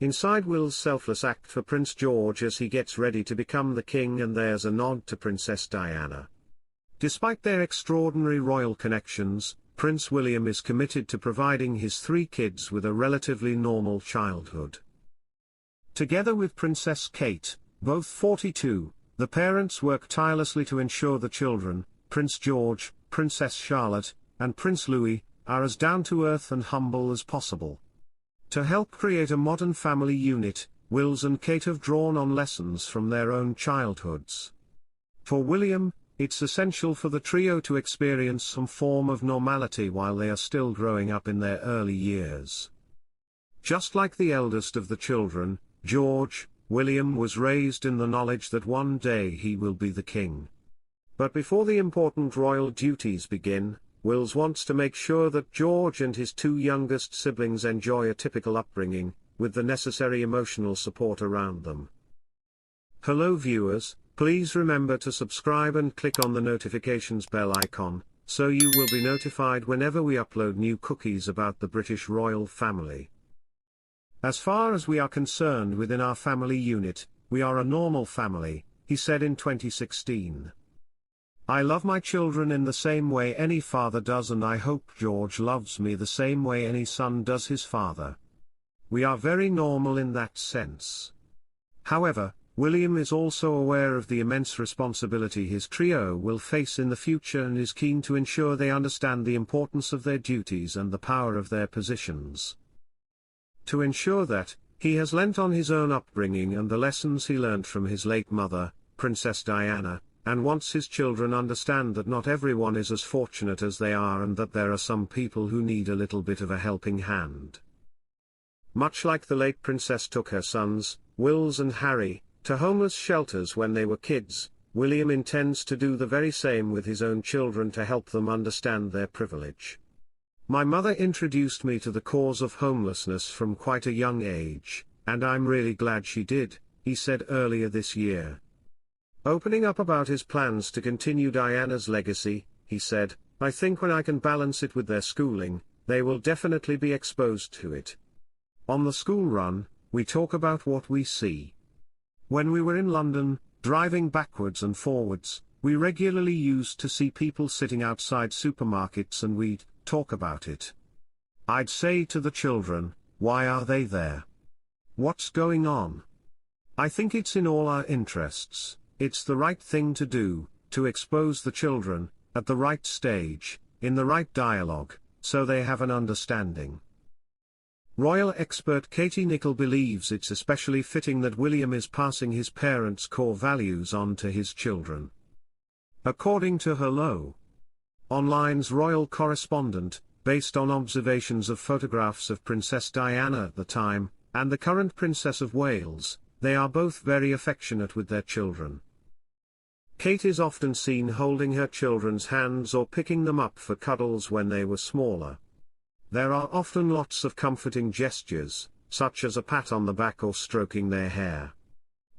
Inside Will's selfless act for Prince George as he gets ready to become the king, and there's a nod to Princess Diana. Despite their extraordinary royal connections, Prince William is committed to providing his 3 kids with a relatively normal childhood. Together with Princess Kate, both 42, the parents work tirelessly to ensure the children, Prince George, Princess Charlotte, and Prince Louis, are as down-to-earth and humble as possible. To help create a modern family unit, Wills and Kate have drawn on lessons from their own childhoods. For William, it's essential for the trio to experience some form of normality while they are still growing up in their early years. Just like the eldest of the children, George, William was raised in the knowledge that one day he will be the king. But before the important royal duties begin, Wills wants to make sure that George and his 2 youngest siblings enjoy a typical upbringing, with the necessary emotional support around them. Hello viewers, please remember to subscribe and click on the notifications bell icon, so you will be notified whenever we upload new cookies about the British royal family. As far as we are concerned within our family unit, we are a normal family, he said in 2016. I love my children in the same way any father does, and I hope George loves me the same way any son does his father. We are very normal in that sense. However, William is also aware of the immense responsibility his trio will face in the future and is keen to ensure they understand the importance of their duties and the power of their positions. To ensure that, he has lent on his own upbringing and the lessons he learned from his late mother, Princess Diana, and wants his children understand that not everyone is as fortunate as they are and that there are some people who need a little bit of a helping hand. Much like the late princess took her sons, Wills and Harry, to homeless shelters when they were kids, William intends to do the very same with his own children to help them understand their privilege. My mother introduced me to the cause of homelessness from quite a young age, and I'm really glad she did, he said earlier this year. Opening up about his plans to continue Diana's legacy, he said, I think when I can balance it with their schooling, they will definitely be exposed to it. On the school run, we talk about what we see. When we were in London, driving backwards and forwards, we regularly used to see people sitting outside supermarkets and we'd talk about it. I'd say to the children, why are they there? What's going on? I think it's in all our interests. It's the right thing to do, to expose the children, at the right stage, in the right dialogue, so they have an understanding. Royal expert Katie Nicholl believes it's especially fitting that William is passing his parents' core values on to his children. According to Hello Online's royal correspondent, based on observations of photographs of Princess Diana at the time, and the current Princess of Wales, they are both very affectionate with their children. Kate is often seen holding her children's hands or picking them up for cuddles when they were smaller. There are often lots of comforting gestures, such as a pat on the back or stroking their hair.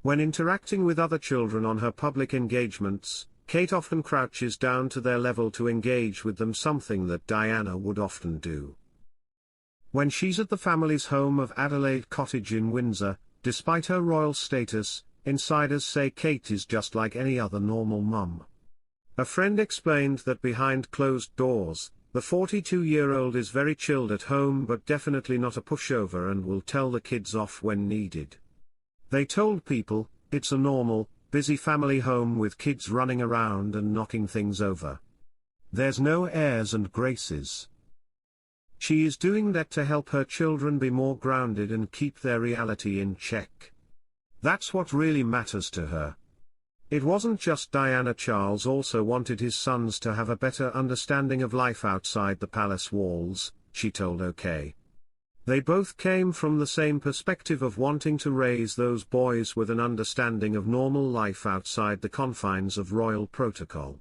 When interacting with other children on her public engagements, Kate often crouches down to their level to engage with them, something that Diana would often do. When she's at the family's home of Adelaide Cottage in Windsor, despite her royal status, insiders say Kate is just like any other normal mum. A friend explained that behind closed doors, the 42-year-old is very chilled at home but definitely not a pushover and will tell the kids off when needed. They told People, it's a normal, busy family home with kids running around and knocking things over. There's no airs and graces. She is doing that to help her children be more grounded and keep their reality in check. That's what really matters to her. It wasn't just Diana. Charles also wanted his sons to have a better understanding of life outside the palace walls, she told OK. They both came from the same perspective of wanting to raise those boys with an understanding of normal life outside the confines of royal protocol.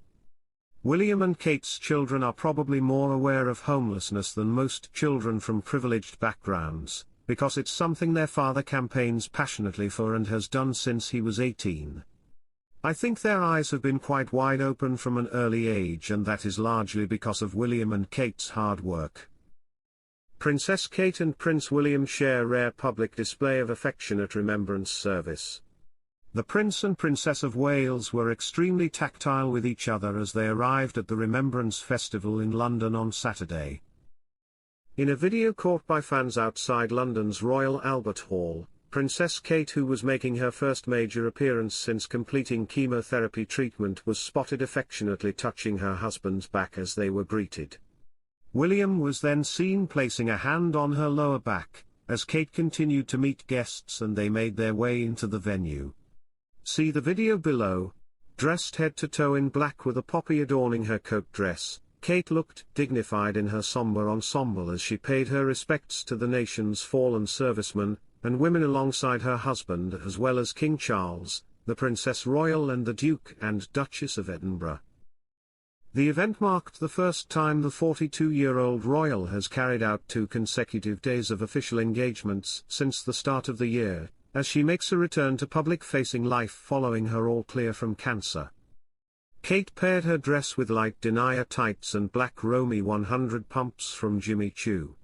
William and Kate's children are probably more aware of homelessness than most children from privileged backgrounds, because it's something their father campaigns passionately for and has done since he was 18. I think their eyes have been quite wide open from an early age, and that is largely because of William and Kate's hard work. Princess Kate and Prince William share rare public display of affectionate remembrance service. The Prince and Princess of Wales were extremely tactile with each other as they arrived at the Remembrance Festival in London on Saturday. In a video caught by fans outside London's Royal Albert Hall, Princess Kate, who was making her first major appearance since completing chemotherapy treatment, was spotted affectionately touching her husband's back as they were greeted. William was then seen placing a hand on her lower back, as Kate continued to meet guests and they made their way into the venue. See the video below. Dressed head to toe in black with a poppy adorning her coat dress, Kate looked dignified in her somber ensemble as she paid her respects to the nation's fallen servicemen and women alongside her husband, as well as King Charles, the Princess Royal and the Duke and Duchess of Edinburgh. The event marked the first time the 42-year-old royal has carried out 2 consecutive days of official engagements since the start of the year, as she makes a return to public-facing life following her all-clear from cancer. Kate paired her dress with light denier tights and black Romy 100 pumps from Jimmy Choo.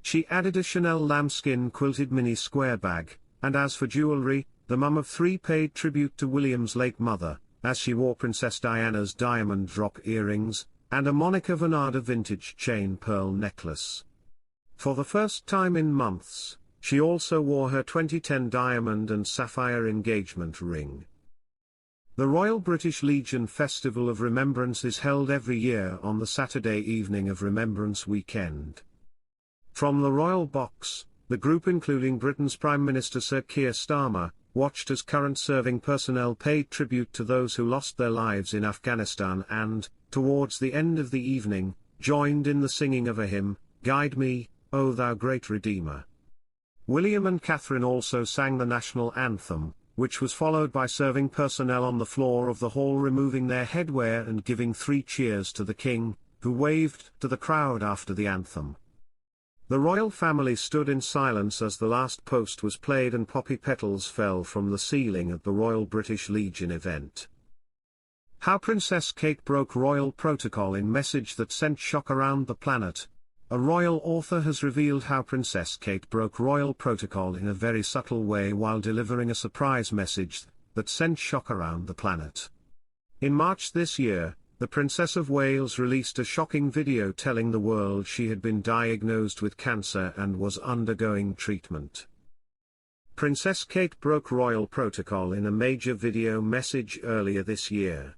She added a Chanel lambskin quilted mini square bag, and as for jewelry, the mum of 3 paid tribute to William's late mother, as she wore Princess Diana's diamond drop earrings, and a Monica Vernada vintage chain pearl necklace. For the first time in months, she also wore her 2010 diamond and sapphire engagement ring. The Royal British Legion Festival of Remembrance is held every year on the Saturday evening of Remembrance Weekend. From the Royal Box, the group, including Britain's Prime Minister Sir Keir Starmer, watched as current serving personnel paid tribute to those who lost their lives in Afghanistan and, towards the end of the evening, joined in the singing of a hymn, "Guide Me, O Thou Great Redeemer." William and Catherine also sang the national anthem, which was followed by serving personnel on the floor of the hall removing their headwear and giving 3 cheers to the King, who waved to the crowd after the anthem. The royal family stood in silence as the last post was played and poppy petals fell from the ceiling at the Royal British Legion event. How Princess Kate broke royal protocol in message that sent shock around the planet. A royal author has revealed how Princess Kate broke royal protocol in a very subtle way while delivering a surprise message that sent shock around the planet. In March this year, the Princess of Wales released a shocking video telling the world she had been diagnosed with cancer and was undergoing treatment. Princess Kate broke royal protocol in a major video message earlier this year.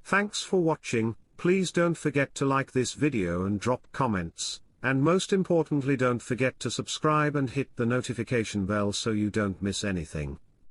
Thanks for watching. Please don't forget to like this video and drop comments, and most importantly don't forget to subscribe and hit the notification bell so you don't miss anything.